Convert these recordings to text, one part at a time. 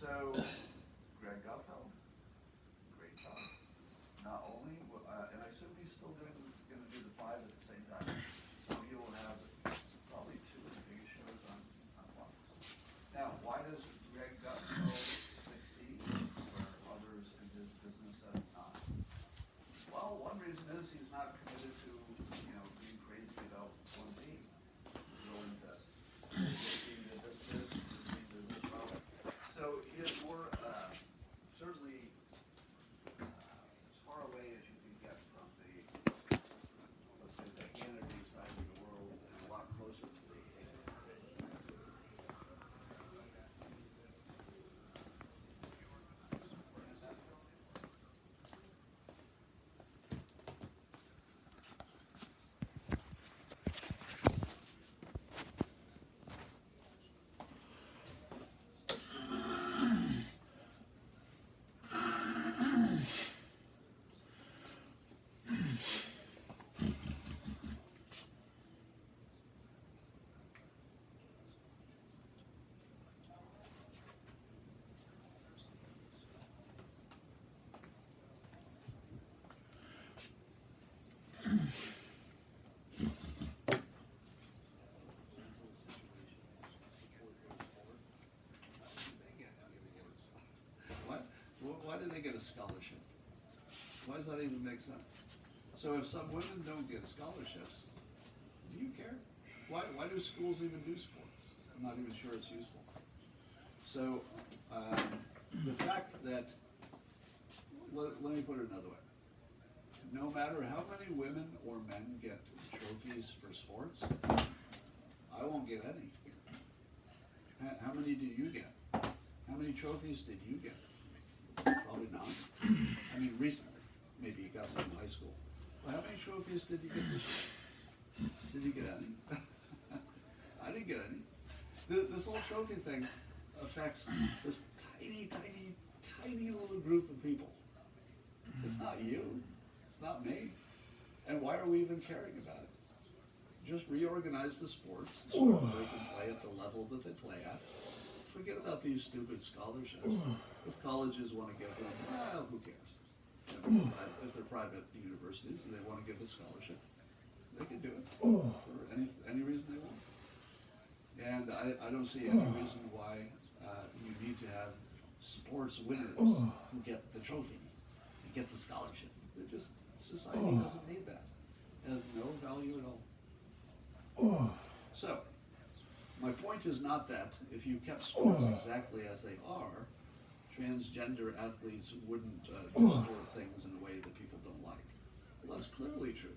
So, Greg Gutfeld, great job. Not only, and I assume he's still gonna do the five at the same time. So he will have probably two of the biggest shows on Fox. Now, why does Greg Gutfeld succeed where others in his business have not? Well, one reason is he's not committed to, being crazy about one team. He's willing to this team did this good, this team did this well. So he is more, certainly, as far away as you can get from the, let's say, the Hannity side of the world, and a lot closer to the What? Why do they get a scholarship? Why does that even make sense? So if some women don't get scholarships, do you care? Why do schools even do sports? I'm not even sure it's useful. So the fact that, let me put it another way. No matter how many women or men get trophies for sports, I won't get any. How many do you get? How many trophies did you get? Probably none. I mean, recently, maybe you got some in high school. Well, how many trophies did you get this year? Did you get any? I didn't get any. This whole trophy thing affects this tiny little group of people. It's not you. It's not me. And why are we even caring about it? Just reorganize the sports so they can play at the level that they play at. Forget about these stupid scholarships. If colleges want to give them, well, who cares? If they're private universities and they want to give a scholarship, they can do it for any reason they want. And I don't see any reason why you need to have sports winners who get the trophy, and get the scholarship. Society doesn't need that. It has no value at all. So, my point is not that if you kept sports exactly as they are, transgender athletes wouldn't distort things in a way that people don't like. Well, that's clearly true.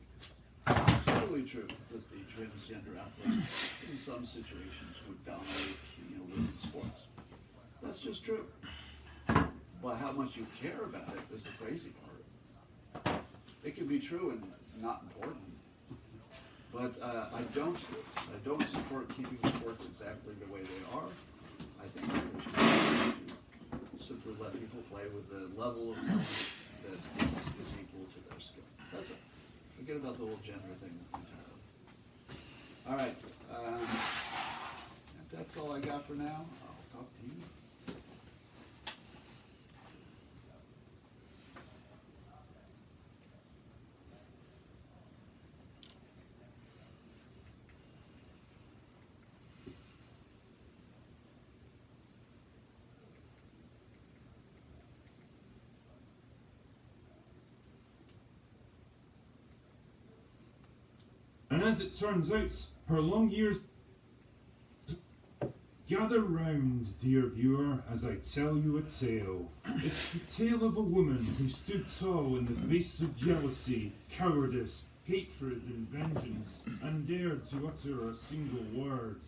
It's clearly true that the transgender athletes in some situations would dominate, women's sports. That's just true. But how much you care about it is the crazy part. It can be true and not important. But I don't support keeping sports exactly the way they are. I think that they should simply let people play with the level of talent that is equal to their skill. That's it. Forget about the whole gender thing entirely. All right. That's all I got for now. I'll talk to you. And as it turns out, her long years... Gather round, dear viewer, as I tell you a tale. It's the tale of a woman who stood tall in the face of jealousy, cowardice, hatred and vengeance, and dared to utter a single word.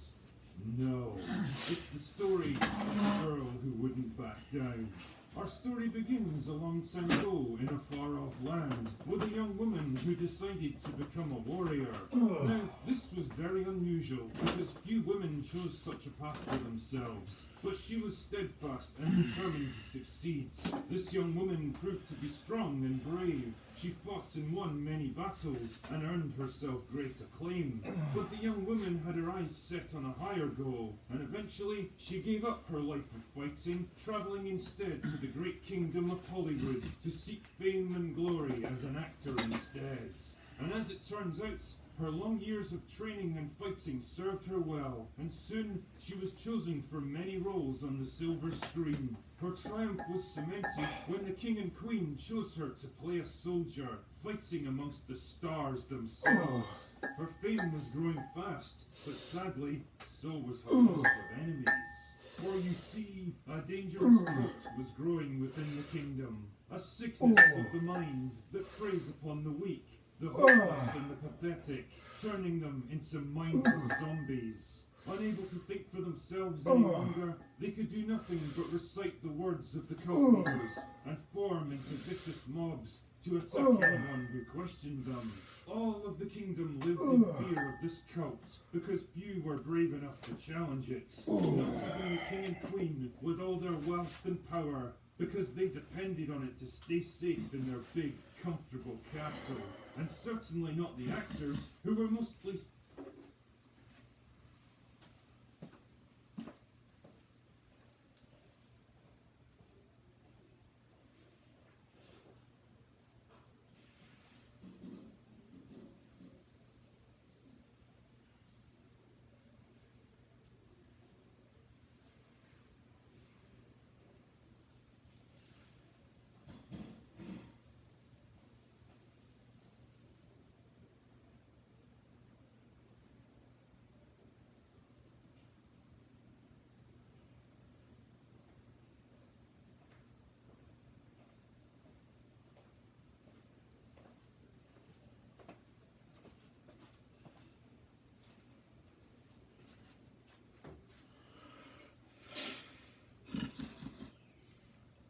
No, it's the story of a girl who wouldn't back down. Our story begins a long time ago in a far-off land with a young woman who decided to become a warrior. Now, this was very unusual because few women chose such a path for themselves, but she was steadfast and determined to succeed. This young woman proved to be strong and brave, She fought and won many battles and earned herself great acclaim. But the young woman had her eyes set on a higher goal, and eventually she gave up her life of fighting, traveling instead to the great kingdom of Hollywood to seek fame and glory as an actor instead. And as it turns out, her long years of training and fighting served her well, and soon she was chosen for many roles on the silver screen. Her triumph was cemented when the king and queen chose her to play a soldier, fighting amongst the stars themselves. Her fame was growing fast, but sadly, so was her list of enemies. For you see, a dangerous threat was growing within the kingdom, a sickness of the mind that preys upon the weak, the hopeless and the pathetic, turning them into mindless zombies. Unable to think for themselves any longer, they could do nothing but recite the words of the cult leaders and form into vicious mobs to attack anyone who questioned them. All of the kingdom lived in fear of this cult because few were brave enough to challenge it. Not even the king and queen with all their wealth and power, because they depended on it to stay safe in their big, comfortable castle. And certainly not the actors, who were mostly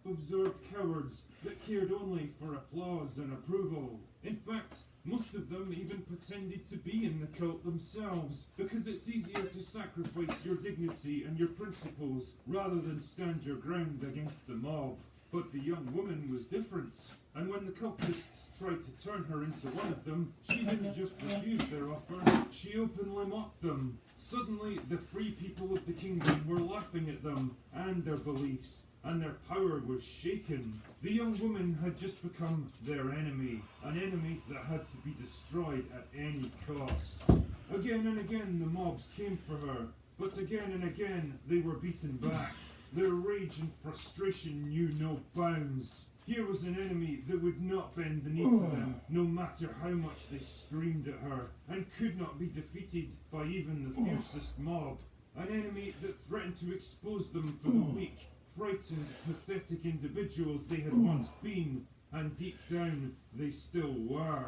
absorbed cowards that cared only for applause and approval. In fact, most of them even pretended to be in the cult themselves, because it's easier to sacrifice your dignity and your principles rather than stand your ground against the mob. But the young woman was different, and when the cultists tried to turn her into one of them, she didn't just refuse their offer, she openly mocked them. Suddenly, the free people of the kingdom were laughing at them and their beliefs, and their power was shaken. The young woman had just become their enemy, an enemy that had to be destroyed at any cost. Again and again the mobs came for her, but again and again they were beaten back. Their rage and frustration knew no bounds. Here was an enemy that would not bend the knee to them, no matter how much they screamed at her, and could not be defeated by even the fiercest mob. An enemy that threatened to expose them for the weak, frightened, pathetic individuals they had once been, and deep down they still were.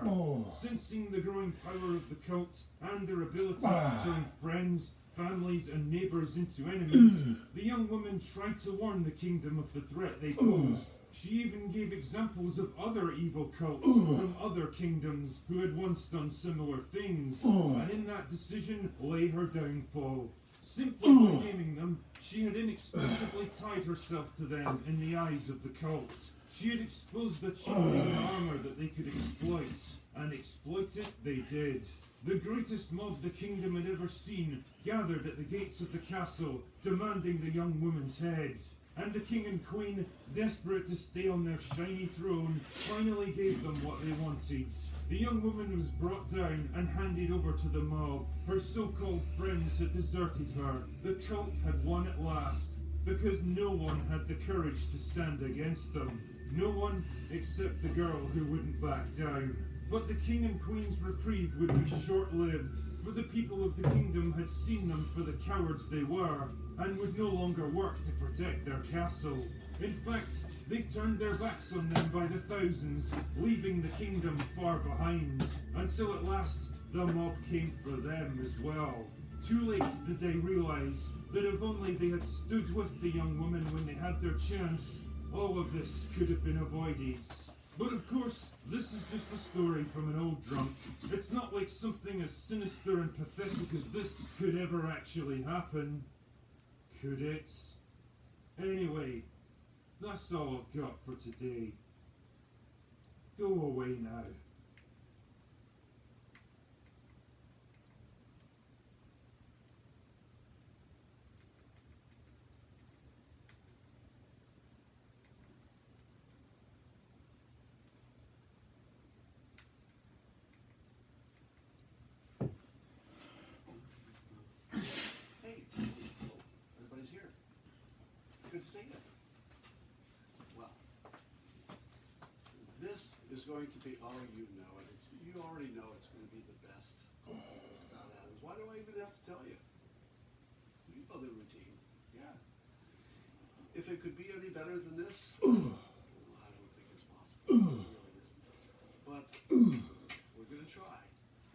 Sensing the growing power of the cult and their ability to turn friends, families and neighbours into enemies, the young woman tried to warn the kingdom of the threat they posed. She even gave examples of other evil cults from other kingdoms who had once done similar things, and in that decision lay her downfall. Simply by naming them, she had inexplicably tied herself to them in the eyes of the cult. She had exposed a cheating armour that they could exploit, and exploit it they did. The greatest mob the kingdom had ever seen gathered at the gates of the castle, demanding the young woman's head. And the king and queen, desperate to stay on their shiny throne, finally gave them what they wanted. The young woman was brought down and handed over to the mob. Her so-called friends had deserted her. The cult had won at last, because no one had the courage to stand against them. No one except the girl who wouldn't back down. But the king and queen's reprieve would be short-lived, for the people of the kingdom had seen them for the cowards they were, and would no longer work to protect their castle. In fact, they turned their backs on them by the thousands, leaving the kingdom far behind, until at last the mob came for them as well. Too late did they realise that if only they had stood with the young woman when they had their chance, all of this could have been avoided. But of course, this is just a story from an old drunk. It's not like something as sinister and pathetic as this could ever actually happen. Could it? Anyway, that's all I've got for today. Go away now. Hey, everybody's here. Good to see you. Well, this is going to be, oh, you know it. You already know it's going to be the best. Scott Adams. Why do I even have to tell you? You know the routine. Yeah. If it could be any better than this, I don't think it's possible. It really isn't. But we're going to try.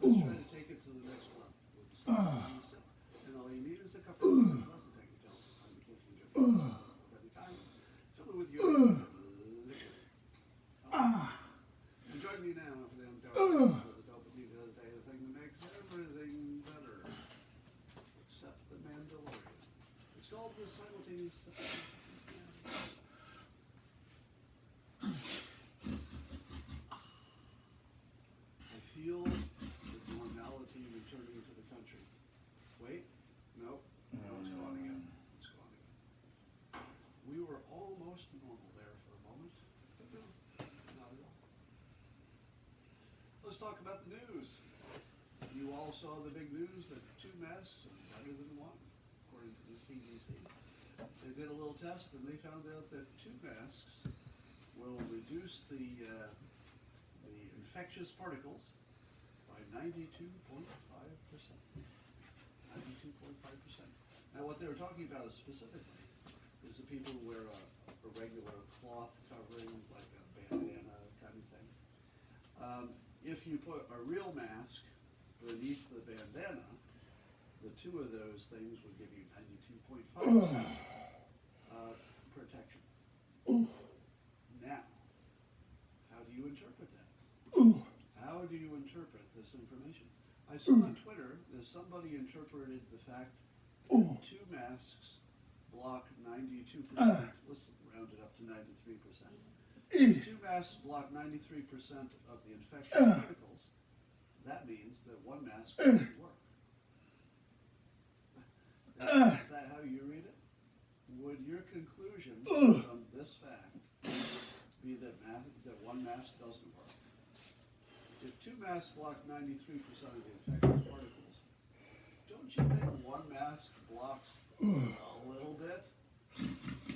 Let's try to take it to the next level. With the sip. And all you need is a cup of water. It doesn't take a gallon. I'm the kitchen jar. Of any kind. Fill it with your liquid. And join me now for the dopamine the other day, the thing that makes everything better. Except the Mandalorian. It's called the simultaneous separation. I feel the normality returning to the country. Wait, no, it's gone again. It's gone again. We were almost normal there for a moment, but no, not at all. Let's talk about the news. You all saw the big news that 2 masks are better than 1, according to the CDC. They did a little test and they found out that 2 masks will reduce the infectious particles by 92.5%. 92.5%. Now what they were talking about specifically is the people who wear a regular cloth covering, like a bandana kind of thing. If you put a real mask beneath the bandana, the 2 of those things would give you 92.5% protection. Now, how do you interpret that? How do you interpret this information? I saw on Twitter that somebody interpreted the fact that 2 masks block 92%, let's round it up to 93%. 2 masks block 93% of the infectious particles. That means that 1 mask doesn't work. Is that how you read it? Would your conclusion from this fact be that 1 mask doesn't work? If 2 masks block 93% of the infectious particles, don't you think 1 mask blocks a little bit?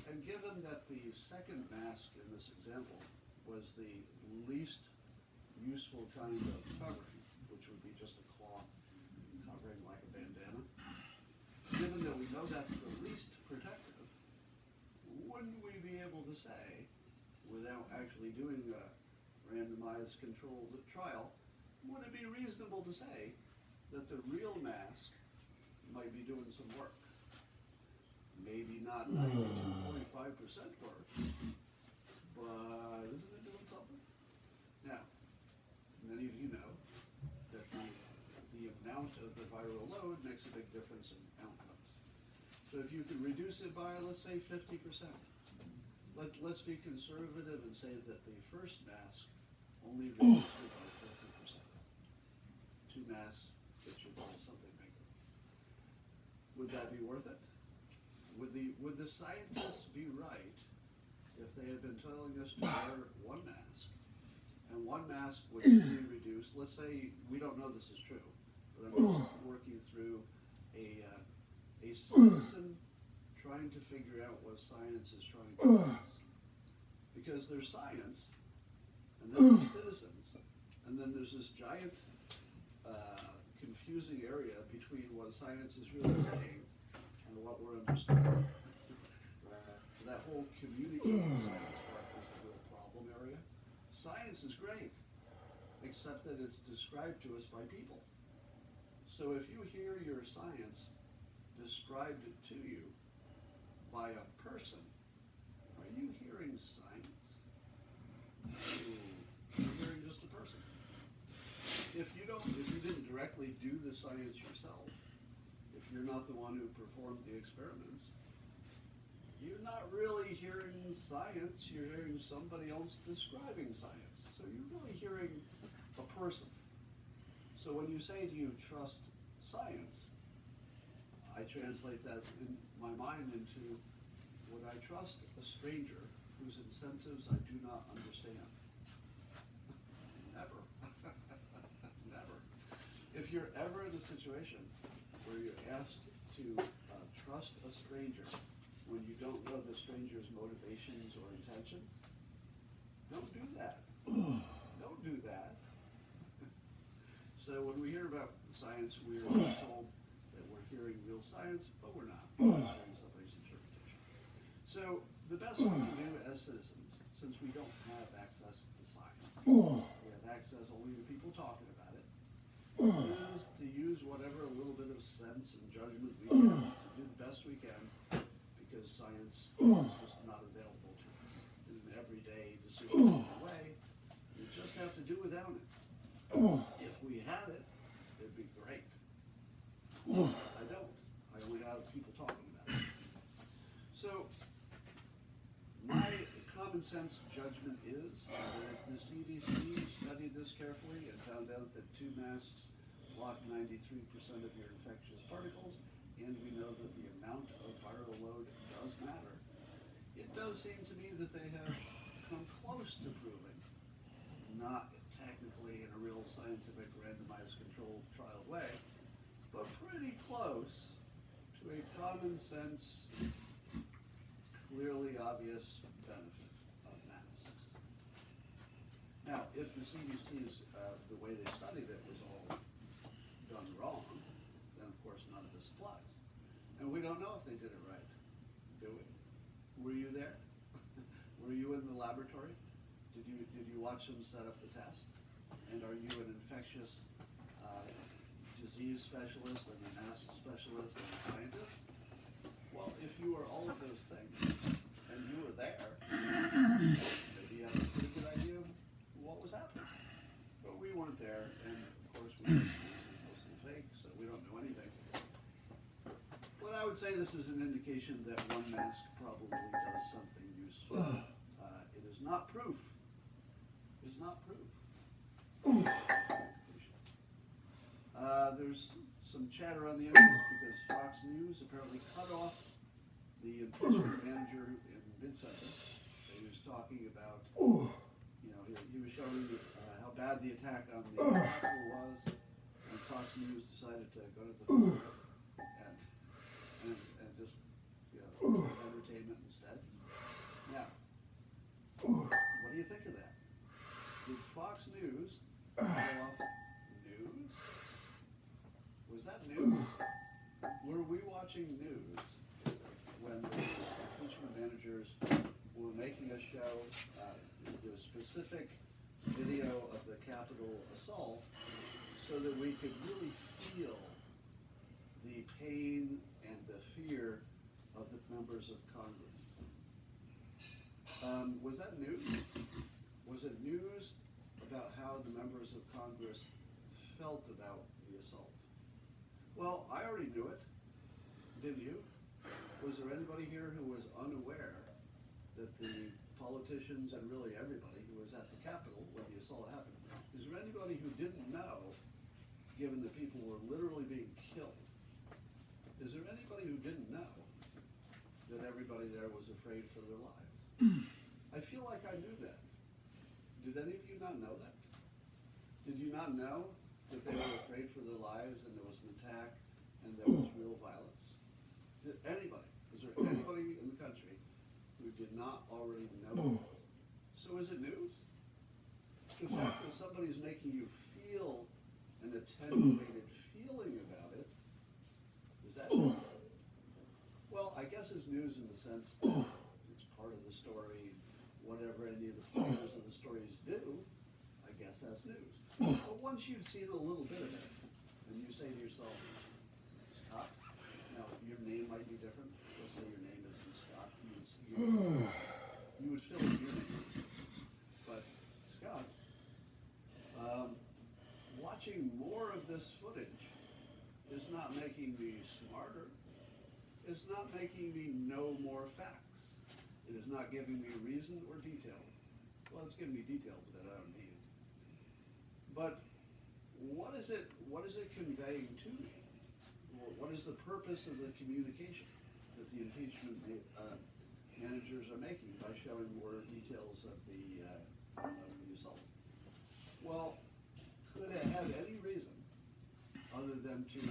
And given that the second mask in this example was the least useful kind of covering, which would be just a cloth covering like a bandana, given that we know that's the least protective, wouldn't we be able to say, without actually doing a randomized controlled trial, would it be reasonable to say that the real mask might be doing some work? Maybe not 92.5% work, but isn't it doing something? Now, many of you know that the amount of the viral load makes a big difference in outcomes. So if you can reduce it by, let's say, 50%, let's be conservative and say that the first mask only reduced it by 50%. 2 masks get you something bigger. Would that be worth it? Would the scientists be right if they had been telling us to wear 1 mask, and 1 mask would only reduce, let's say, we don't know this is true, but I'm just working through a citizen trying to figure out what science is trying to tell us. Because there's science, and then there's citizens, and then there's this giant confusing area between what science is really saying and what we're understanding. So that whole communicating science part is a real problem area. Science is great, except that it's described to us by people. So if you hear your science described to you by a person, are you hearing science? You're hearing just a person. If you didn't directly do the science yourself, if you're not the one who performed the experiments, you're not really hearing science, you're hearing somebody else describing science. So are you really hearing a person? So when you say, do you trust science, I translate that in my mind into, would I trust a stranger whose incentives I do not understand? Never. Never. If you're ever in a situation where you're asked to trust a stranger when you don't know the stranger's motivations or intentions, don't do that. Don't do that. So when we hear about science, we're told that we're hearing real science, but we're not. We're hearing somebody's interpretation. So the best we can do as citizens, since we don't have access to science, we have access only to people talking about it, is to use whatever little bit of sense and judgment we have to do the best we can, because science is just not available to us in an everyday decision way. We just have to do without it. If we had it, it'd be great. I don't. I only have people talking about it. So, my common sense judgment is that if the CDC studied this carefully and found out that 2 masks block 93% of your infectious particles, and we know that the amount of viral load does matter, it does seem to me that they have come close to proving, not technically in a real scientific randomized controlled trial way, but pretty close to a common sense, clearly obvious benefit of masks. Now, if the CDC's, the way they studied it was all done wrong, then of course none of this applies. And we don't know if they did it right, do we? Were you there? Were you in the laboratory? Did you watch them set up the test? And are you an infectious disease specialist and a mask specialist and a scientist? Well, if you are all of those things and you were there, maybe you have a pretty good idea of what was happening. But we weren't there, and of course we were mostly fake, so we don't know anything. But I would say this is an indication that one mask probably does something useful. It is not proof. It's not proof. There's some chatter on the internet because Fox News apparently cut off the impeachment manager in mid-sentence. He was talking about, he was showing how bad the attack on the Capitol was, and Fox News decided to go to the and just, entertainment instead. Now, what do you think of that? Did Fox News cut off news? Was that news? Were we watching news when the impeachment managers were making us show the specific video of the Capitol assault so that we could really feel the pain and the fear of the members of Congress? Was that news? Was it news about how the members of Congress felt about the assault? Well, I already knew it. Didn't you? Was there anybody here who was unaware that the politicians and really everybody who was at the Capitol when the assault happened, is there anybody who didn't know, given that people were literally being killed, is there anybody who didn't know that everybody there was afraid for their lives? I feel like I knew that. Did any of you not know that? Did you not know that they were afraid for their lives and there was an attack and there was real violence? Did anybody? Is there anybody in the country who did not already know? So is it news? The fact that somebody's making you feel an attenuated feeling about it, is that news? Well, I guess it's news in the sense that it's part of the story. Whatever any of the players of the stories do, I guess that's news. But once you've seen a little bit of it, and you say to yourself, Scott, now your name might be different. Let's say your name isn't Scott. You would fill in your name. But Scott, watching more of this footage is not making me smarter. It's not making me know more facts. It is not giving me reason or detail. Well, it's giving me details that I don't need. But what is it conveying to me? What is the purpose of the communication that the impeachment managers are making by showing more details of the assault? Well, could it have any reason other than to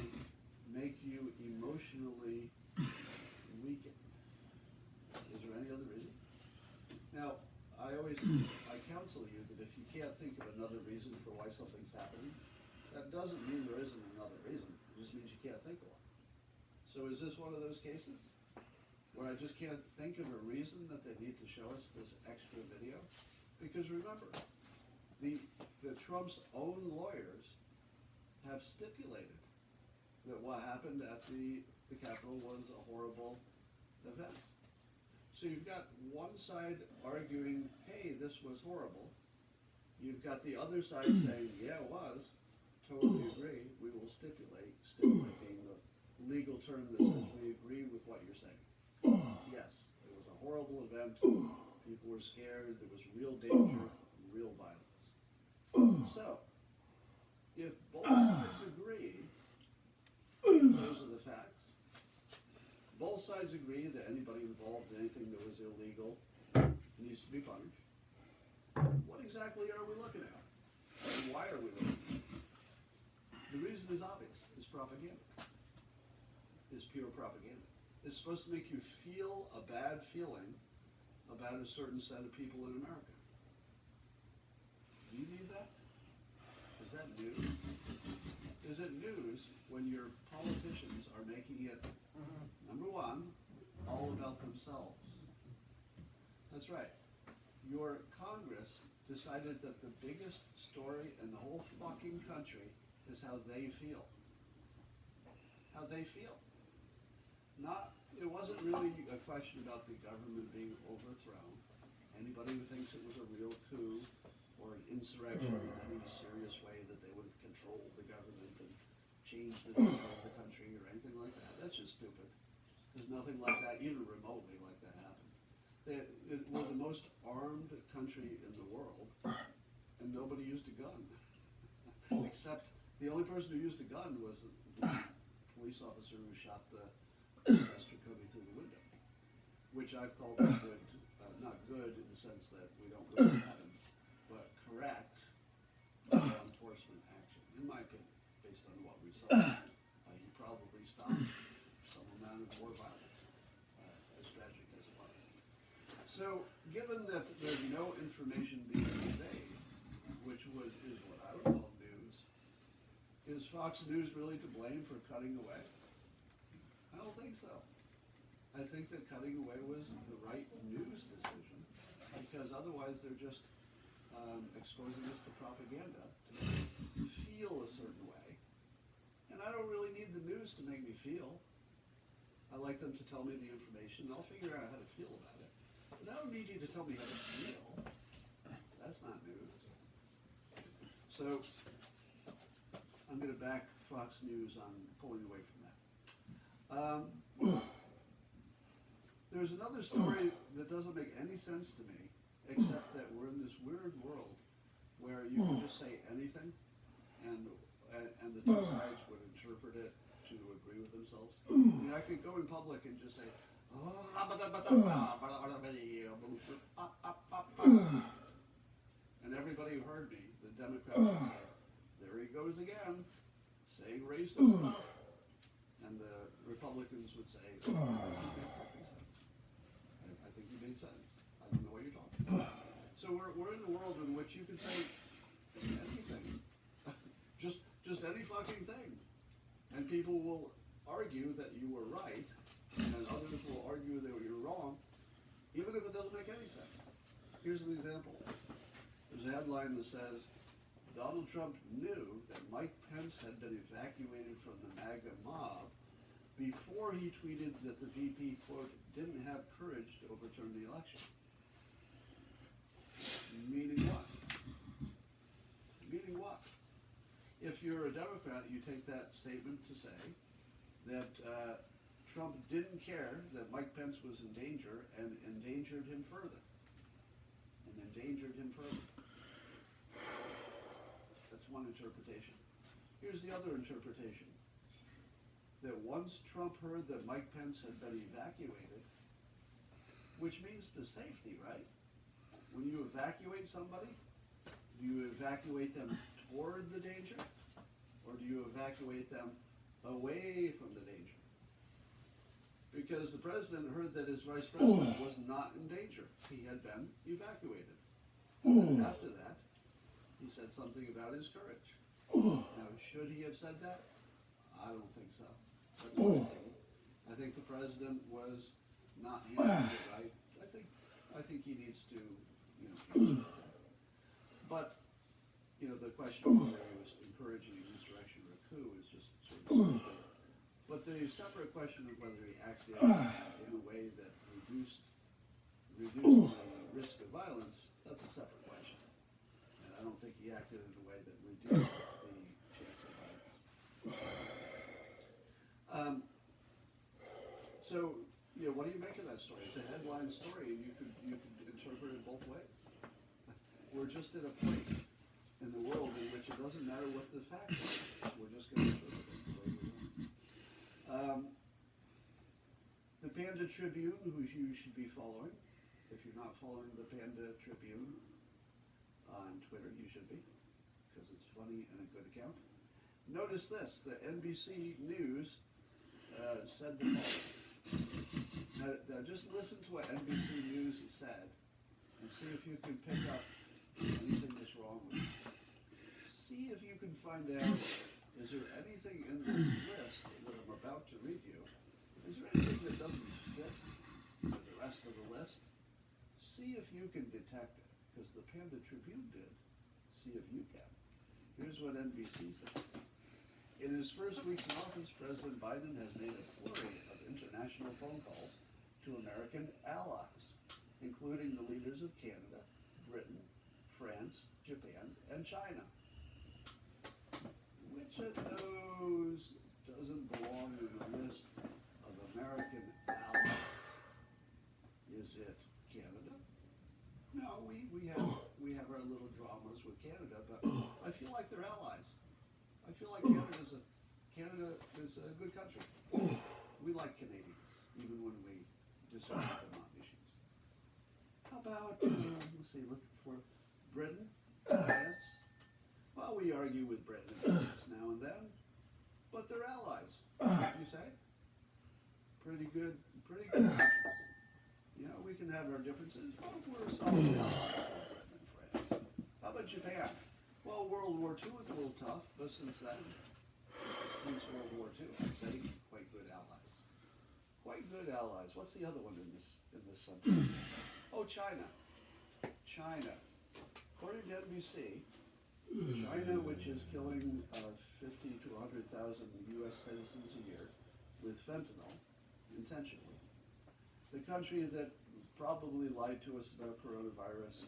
make you emotionally weakened? Is there any other reason? Now, I counsel you that if you can't think of another reason for why something's happening, that doesn't mean there isn't another reason. It just means you can't think of one. So is this one of those cases where I just can't think of a reason that they need to show us this extra video? Because remember, the Trump's own lawyers have stipulated that what happened at the Capitol was a horrible event. So you've got one side arguing, hey, this was horrible. You've got the other side saying, yeah, it was. Totally agree. We will stipulate being the legal term that says we agree with what you're saying. Yes, it was a horrible event. People were scared. There was real danger, real violence. So, if both sides agree, those are the facts. Both sides agree that anybody involved in anything that was illegal needs to be punished. What exactly are we looking at? And why are we looking at it? The reason is obvious. It's propaganda. It's pure propaganda. It's supposed to make you feel a bad feeling about a certain set of people in America. Do you need that? Is that news? Is it news when your politicians are making it, number one, all about themselves? That's right. Your Congress decided that the biggest story in the whole fucking country is how they feel. How they feel. It wasn't really a question about the government being overthrown. Anybody who thinks it was a real coup or an insurrection in any serious way that they would have controlled the government and changed the name of the country or anything like that, that's just stupid. There's nothing like that, even remotely like that happened. We're the most armed country in the world, and nobody used a gun. Except the only person who used a gun was the police officer who shot the protester coming through the window, which I've called good, not good in the sense that we don't really have him, but correct law enforcement action, in my opinion, based on what we saw. He probably stopped some amount of more violence, as tragic as it was. So, given that there's no information being conveyed, which is what I would call news, is Fox News really to blame for cutting away? I don't think so. I think that cutting away was the right news decision, because otherwise they're just exposing us to propaganda to make me feel a certain way. And I don't really need the news to make me feel. I like them to tell me the information, and I'll figure out how to feel about it. But I don't need you to tell me how to feel. That's not news. So, I'm going to back Fox News on pulling away from that. There's another story that doesn't make any sense to me, except that we're in this weird world where you can just say anything, and the two sides would interpret it to agree with themselves. I mean, I could go in public and just say, and everybody who heard me, the Democrats would say, there he goes again, saying racist stuff. And the Republicans would say, oh, that makes perfect sense. I think you made sense. I don't know what you're talking about. So we're in a world in which you can say anything. just any fucking thing. And people will argue that you were right, and others will argue that you're wrong, even if it doesn't make any sense. Here's an example. There's a headline that says, Donald Trump knew that Mike Pence had been evacuated from the MAGA mob before he tweeted that the VP, quote, didn't have courage to overturn the election. Meaning what? Meaning what? If you're a Democrat, you take that statement to say that Trump didn't care that Mike Pence was in danger and endangered him further. And then endangered him further. That's one interpretation. Here's the other interpretation. That once Trump heard that Mike Pence had been evacuated, which means to safety, right? When you evacuate somebody, do you evacuate them toward the danger? Or do you evacuate them away from the danger? Because the president heard that his vice president was not in danger. He had been evacuated. After that, he said something about his courage. Now, should he have said that? I don't think so. That's my opinion. I think the president was not handling it right. I think he needs to, But, the question of whether he was encouraging an insurrection or a coup is just sort of. But the separate question of whether he acted in a way that reduced the risk of violence, that's a separate question. And I don't think he acted in a way that reduced the chance of violence. So, what do you make of that story? It's a headline story, and you could interpret it both ways. We're just at a point in the world in which it doesn't matter what the facts are. We're just going to interpret it the way we want. The Panda Tribune, who you should be following. If you're not following the Panda Tribune on Twitter, you should be, because it's funny and a good account. Notice this, the NBC News said the following. Now just listen to what NBC News said and see if you can pick up anything that's wrong with it. See if you can find out, is there anything in this list that I'm about to read you, is there anything that doesn't fit with the rest of the list? See if you can detect it, because the Panda Tribune did. See if you can. Here's what NBC said. In his first weeks in office, President Biden has made a flurry of international phone calls to American allies, including the leaders of Canada, Britain, France, Japan, and China. Which of those doesn't belong in the list of American allies? Is it Canada? No, we have our little dramas with Canada, but I feel like they're allies. I feel like Canada is a good country. We like Canadians, even when we disagree with them on issues. How about, let's see, look for Britain, France. Well, we argue with Britain and France now and then, but they're allies. You say? Pretty good countries. We can have our differences, but we're solid allies with Britain and France. How about Japan? Well, World War II was a little tough, but since World War II, I'd say quite good allies. Quite good allies. What's the other one in this subject? Oh, China. China. According to NBC, China, which is killing 50 to 100,000 U.S. citizens a year with fentanyl, intentionally. The country that probably lied to us about coronavirus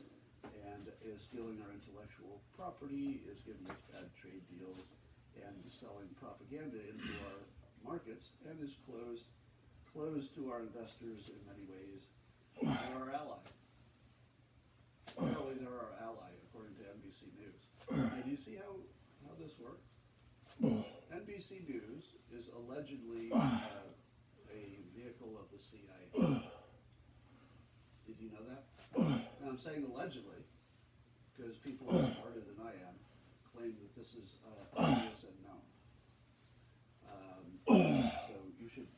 and is stealing our intellectual property, is giving us bad trade deals, and selling propaganda into our markets, and is closed to our investors in many ways. They're our ally. Apparently they're our ally, according to NBC News. And do you see how this works? NBC News is allegedly a vehicle of the CIA. Did you know that? Now I'm saying allegedly, because people who are smarter than I am claim that this is obvious and known. So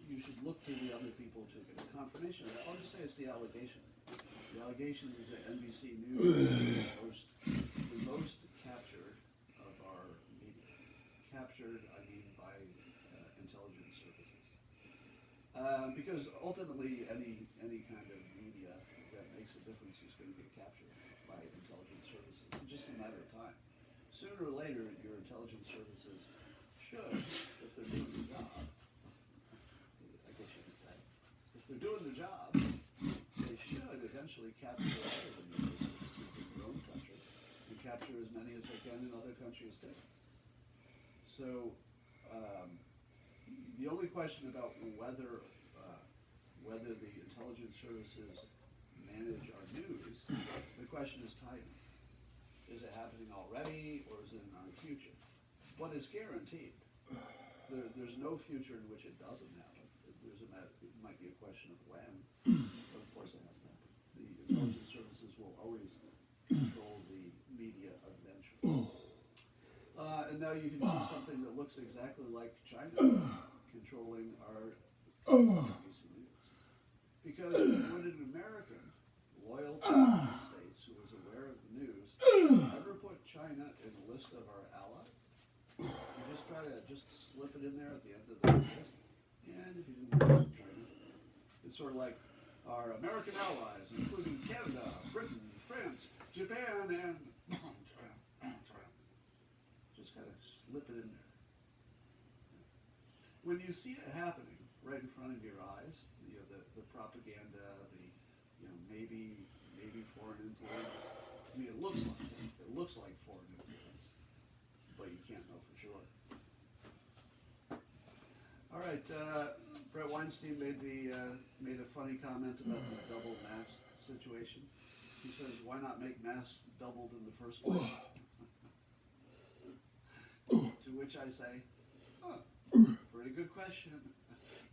you should look to the other people to get a confirmation of that. I'll just say it's the allegation. The allegation is that NBC News is the most captured of our media. Captured, I mean, by intelligence services. Because ultimately, any kind of media that makes a difference is going to get captured by intelligence services. It's just a matter of time. Sooner or later, your intelligence services should, if they're doing the job, I guess you could say, if they're doing the job, they should eventually capture all of the media services in their own country and capture as many as they can in other countries too. So, the only question about whether the intelligence services manage our news, the question is timing. Is it happening already, or is it in our future? What is guaranteed? There's no future in which it doesn't happen. It might be a question of when, but of course it has to happen. The intelligence services will always control the media eventually. And now you can see something that looks exactly like China controlling our ABC News. Because when an American loyal to the United States who was aware of the news ever put China in the list of our allies, you just try to slip it in there at the end of the list. And if you didn't use China, it's sort of like our American allies, including Canada, Britain, France, Japan, and just kind of slip it in there. When you see it happening right in front of your eyes, the propaganda, maybe foreign influence. I mean, it looks like foreign influence, but you can't know for sure. All right, Brett Weinstein made a funny comment about the double mask situation. He says, "Why not make masks doubled in the first place?" To which I say, pretty good question.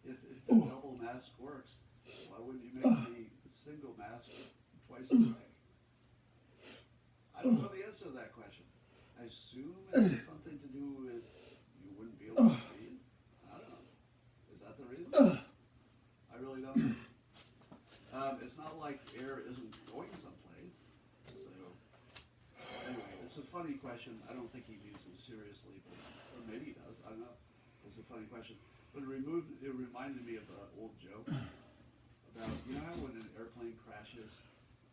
If the double mask works, why wouldn't you make the single mask twice as thick? I don't know the answer to that question. I assume it has something to do with you wouldn't be able to breathe. I don't know. Is that the reason? I really don't know. It's not like air isn't going someplace. So, anyway, it's a funny question. I don't think he means it seriously, or maybe he does. I don't know. It's a funny question. But it reminded me of an old joke about, how when an airplane crashes,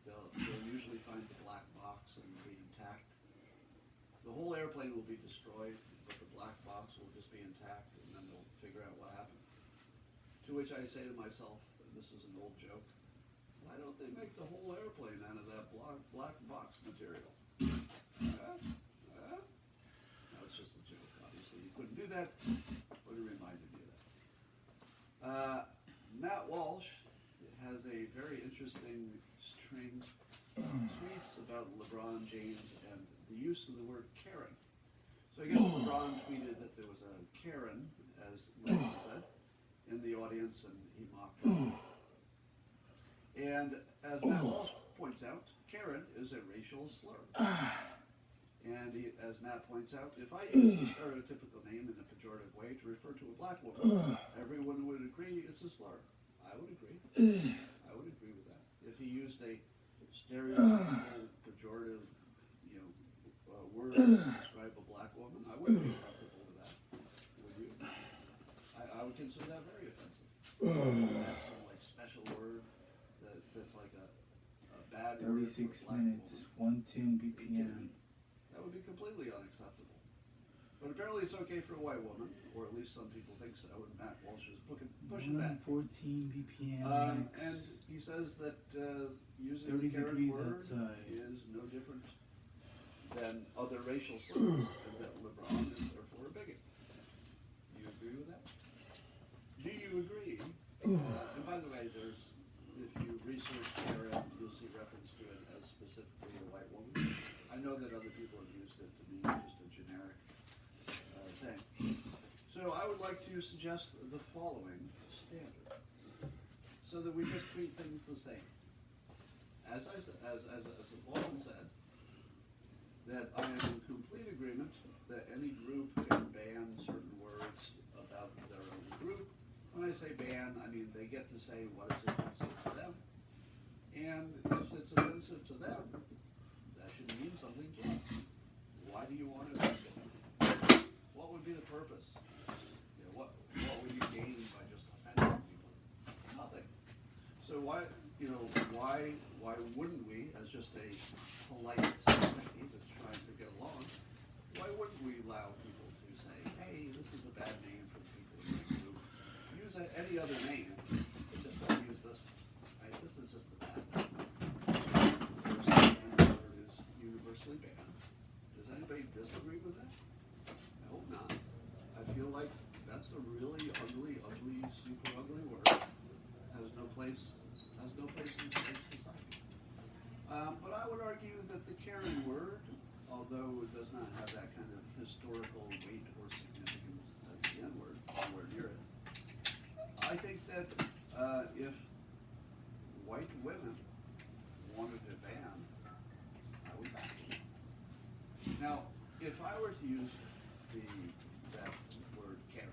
they'll usually find the black box and be intact. The whole airplane will be destroyed, but the black box will just be intact, and then they'll figure out what happened. To which I say to myself, and this is an old joke, why don't they make the whole airplane out of that black box material? No, it's just a joke, obviously. You couldn't do that, but it reminded me of that. Matt Walsh has a very interesting string of tweets about LeBron James and the use of the word Karen. So I guess LeBron tweeted that there was a Karen, as Lincoln said, in the audience, and he mocked her. And as Matt Walsh points out, Karen is a racial slur. And as Matt points out, if I use a stereotypical name in a pejorative way to refer to a black woman, everyone would agree it's a slur. I would agree. I would agree with that. If he used a stereotypical pejorative, word to describe a black woman, I wouldn't be comfortable with that. Would you? I would consider that very offensive. That's some special word that's like a bad word. 36 minutes, 110 BPM. That would be completely unacceptable. But apparently it's okay for a white woman, or at least some people think so, and Matt Walsh is pushing back. 114 BPM. And he says that using 30 the Karen degrees word outside. is no different than other racial slurs, and that LeBron is therefore a bigot. Do you agree with that? Do you agree? And by the way, if you research Karen, you'll see reference to it as specifically a white woman. I know that other people have used it to mean just a generic thing. So I would like to suggest the following standard, so that we just treat things the same. As Walton said, that I am in complete agreement that any group can ban certain words about their own group. When I say ban, I mean they get to say what is offensive to them. And if it's offensive to them, that should mean something to us. Why do you want to do it? What would be the purpose? What would you gain by just offending people? Nothing. So why wouldn't we, as just a polite society that's trying to get along, why wouldn't we allow people to say, hey, this is a bad name for the people in this group? Use any other name, but just don't use this one. Right? This is just a bad name. The word is universally banned. Does anybody disagree with that? I hope not. I feel like that's a really ugly, super ugly word. Has no place in today's society. But I would argue Karen word, although it does not have that kind of historical weight or significance as the N word, nowhere near it. I think that if white women wanted to ban, I would back them. Now, if I were to use that word Karen,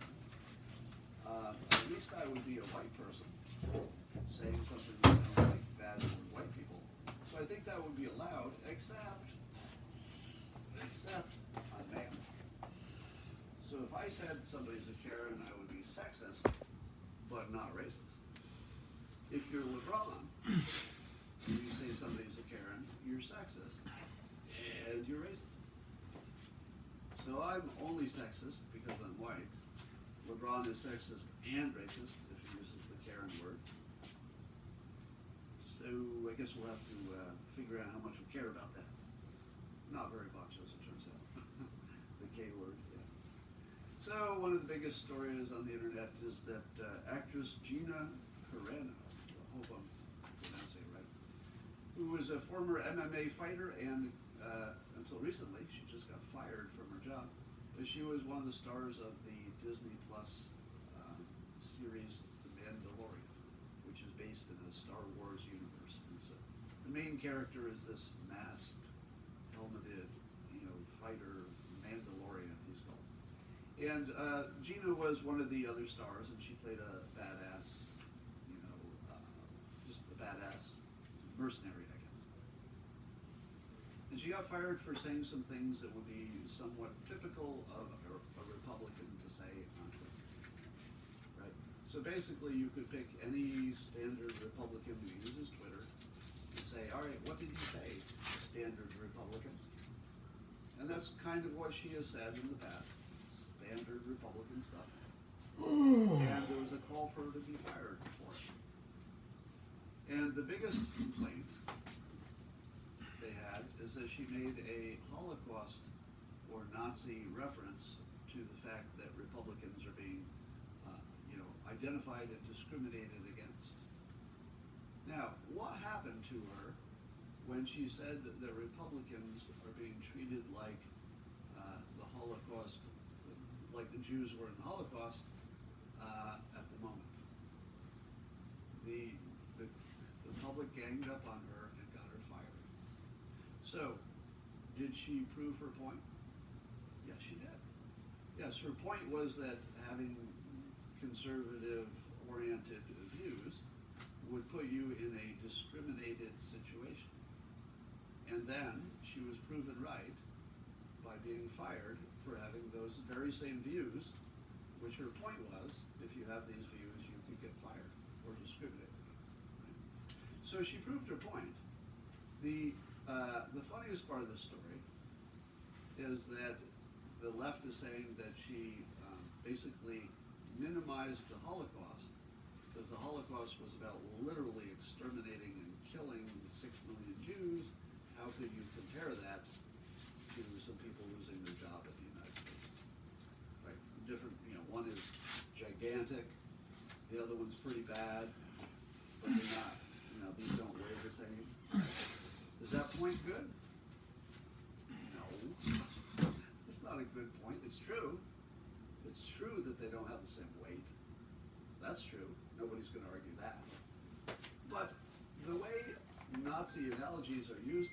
at least I would be a white person saying something that sounds like bad for white people. So I think that would be allowed, except I'm male. So if I said somebody's a Karen, I would be sexist, but not racist. If you're LeBron, and you say somebody's a Karen, you're sexist, and you're racist. So I'm only sexist because I'm white. LeBron is sexist and racist if he uses the Karen word. So I guess we'll have to figure out how much we care about that. Not very much, as it turns out. The K word, yeah. So one of the biggest stories on the internet is that actress Gina Carano, I hope I'm pronouncing it right, who was a former MMA fighter and until recently, she just got fired from her job. But she was one of the stars of the Disney Plus series The Mandalorian, which is based in the Star Wars universe. And so the main character is this masked, helmeted, fighter, Mandalorian, he's called. And Gina was one of the other stars, and she played a badass, just a badass mercenary, I guess. And she got fired for saying some things that would be somewhat typical of a Republican to say on Twitter. Right? So basically, you could pick any standard Republican who uses Twitter and say, all right, what did you say, standard Republican? And that's kind of what she has said in the past, standard Republican stuff. And there was a call for her to be fired for it. And the biggest complaint they had is that she made a Holocaust or Nazi reference to the fact that Republicans are being, identified and discriminated against. Now, what happened to her when she said that the Republicans are being treated like the Holocaust, like the Jews were in the Holocaust at the moment? The public ganged up on her and got her fired. So, did she prove her point? Yes, she did. Yes, her point was that having conservative-oriented views would put you in a discriminated situation. And then she was proven right by being fired for having those very same views, which her point was, if you have these views, you could get fired or discriminated against. Right? So she proved her point. The funniest part of the story is that the left is saying that she basically minimized the Holocaust, because the Holocaust was about literally exterminating and killing 6 million Jews. How could you compare that to some people losing their job in the United States? Right? Different, one is gigantic, the other one's pretty bad, but they're not, these don't weigh the same. Is that point good? No. It's not a good point. It's true. It's true that they don't have the same weight. That's true. Nobody's going to argue that. But the way Nazi analogies are used